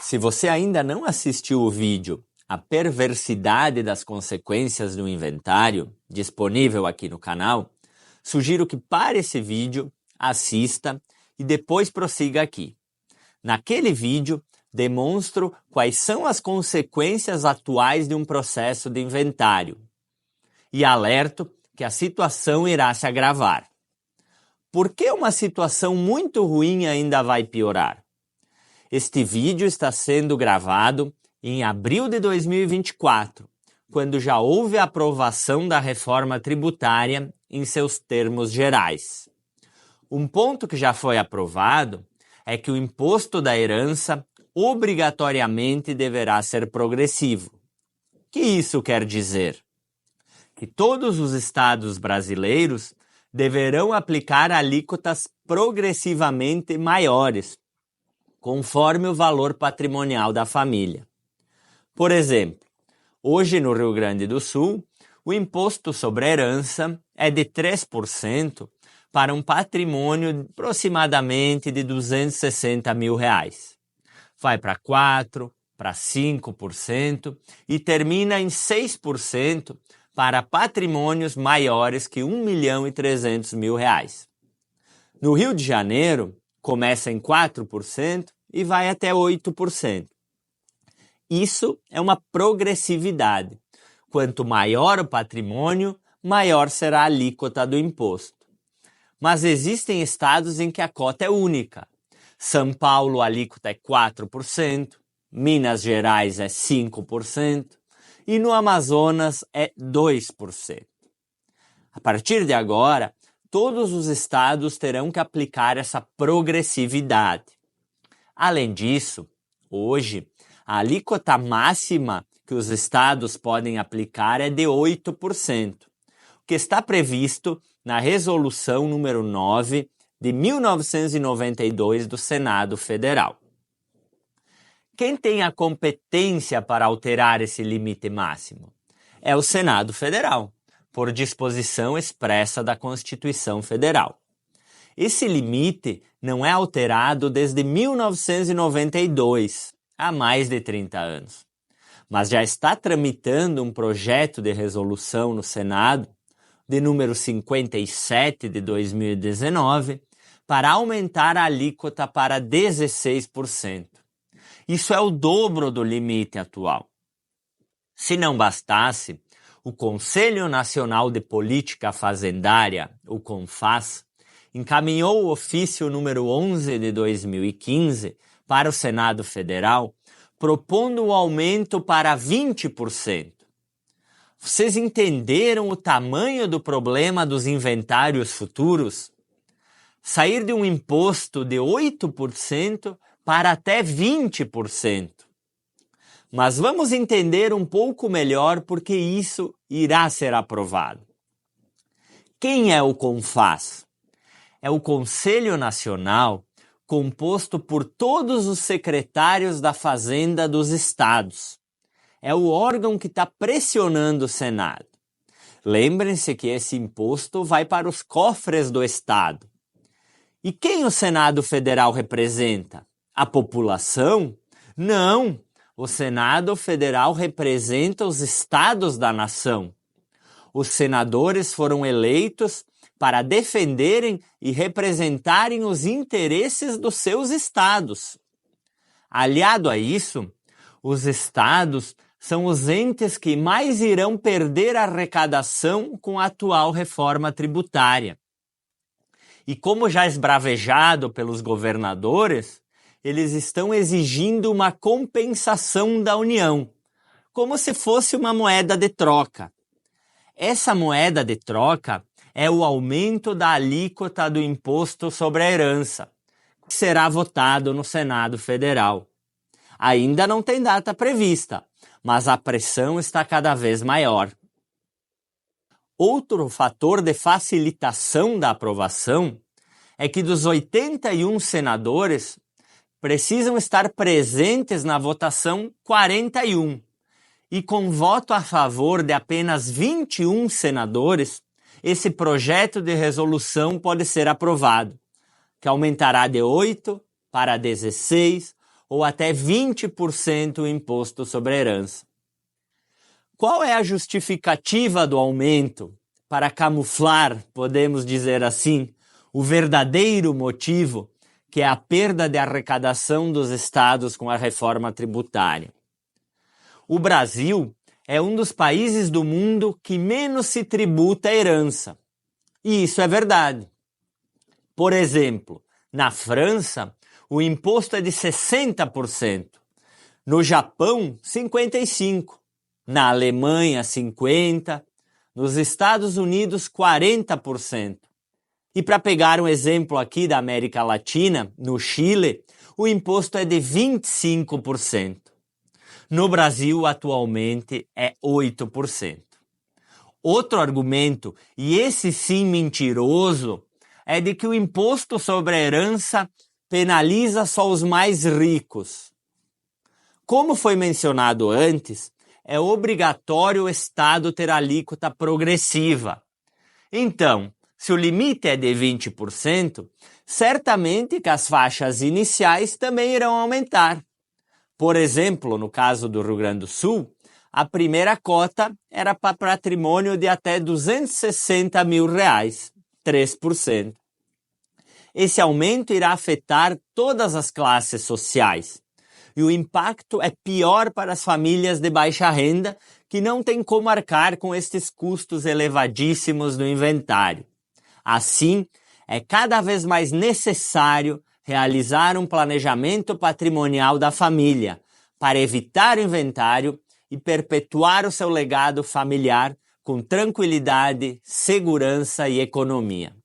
Se você ainda não assistiu o vídeo A Perversidade das Consequências do Inventário, disponível aqui no canal, sugiro que pare esse vídeo, assista e depois prossiga aqui. Naquele vídeo, demonstro quais são as consequências atuais de um processo de inventário e alerto que a situação irá se agravar. Por que uma situação muito ruim ainda vai piorar? Este vídeo está sendo gravado em abril de 2024, quando já houve a aprovação da reforma tributária em seus termos gerais. Um ponto que já foi aprovado é que o imposto da herança obrigatoriamente deverá ser progressivo. O que isso quer dizer? Que todos os estados brasileiros deverão aplicar alíquotas progressivamente maiores, conforme o valor patrimonial da família. Por exemplo, hoje no Rio Grande do Sul, o imposto sobre a herança é de 3% para um patrimônio de aproximadamente de R$260 mil. Vai para 4%, para 5% e termina em 6% para patrimônios maiores que R$1.300.000. No Rio de Janeiro, começa em 4% e vai até 8%. Isso é uma progressividade. Quanto maior o patrimônio, maior será a alíquota do imposto. Mas existem estados em que a cota é única. São Paulo, a alíquota é 4%, Minas Gerais é 5% e no Amazonas é 2%. A partir de agora, todos os estados terão que aplicar essa progressividade. Além disso, hoje, a alíquota máxima que os estados podem aplicar é de 8%, o que está previsto na Resolução número 9 de 1992 do Senado Federal. Quem tem a competência para alterar esse limite máximo? É o Senado Federal, por disposição expressa da Constituição Federal. Esse limite não é alterado desde 1992, há mais de 30 anos. Mas já está tramitando um projeto de resolução no Senado, de número 57 de 2019, para aumentar a alíquota para 16%. Isso é o dobro do limite atual. Se não bastasse, o Conselho Nacional de Política Fazendária, o CONFAS, encaminhou o ofício número 11 de 2015 para o Senado Federal, propondo o aumento para 20%. Vocês entenderam o tamanho do problema dos inventários futuros? Sair de um imposto de 8% para até 20%. Mas vamos entender um pouco melhor porque isso irá ser aprovado. Quem é o CONFAS? É o Conselho Nacional composto por todos os secretários da Fazenda dos estados. É o órgão que está pressionando o Senado. Lembrem-se que esse imposto vai para os cofres do estado. E quem o Senado Federal representa? A população? Não! O Senado Federal representa os estados da nação. Os senadores foram eleitos para defenderem e representarem os interesses dos seus estados. Aliado a isso, os estados são os entes que mais irão perder a arrecadação com a atual reforma tributária. E como já esbravejado pelos governadores, eles estão exigindo uma compensação da União, como se fosse uma moeda de troca. Essa moeda de troca é o aumento da alíquota do imposto sobre a herança, que será votado no Senado Federal. Ainda não tem data prevista, mas a pressão está cada vez maior. Outro fator de facilitação da aprovação é que dos 81 senadores, precisam estar presentes na votação 41, e com voto a favor de apenas 21 senadores, esse projeto de resolução pode ser aprovado, que aumentará de 8 para 16 ou até 20% o imposto sobre a herança. Qual é a justificativa do aumento para camuflar, podemos dizer assim, o verdadeiro motivo, que é a perda de arrecadação dos estados com a reforma tributária? O Brasil é um dos países do mundo que menos se tributa a herança. E isso é verdade. Por exemplo, na França, o imposto é de 60%. No Japão, 55%. Na Alemanha, 50%. Nos Estados Unidos, 40%. E para pegar um exemplo aqui da América Latina, no Chile, o imposto é de 25%. No Brasil, atualmente, é 8%. Outro argumento, e esse sim mentiroso, é de que o imposto sobre a herança penaliza só os mais ricos. Como foi mencionado antes, é obrigatório o Estado ter alíquota progressiva. Então, se o limite é de 20%, certamente que as faixas iniciais também irão aumentar. Por exemplo, no caso do Rio Grande do Sul, a primeira cota era para patrimônio de até R$260 mil, 3%. Esse aumento irá afetar todas as classes sociais. E o impacto é pior para as famílias de baixa renda, que não têm como arcar com estes custos elevadíssimos do inventário. Assim, é cada vez mais necessário realizar um planejamento patrimonial da família para evitar o inventário e perpetuar o seu legado familiar com tranquilidade, segurança e economia.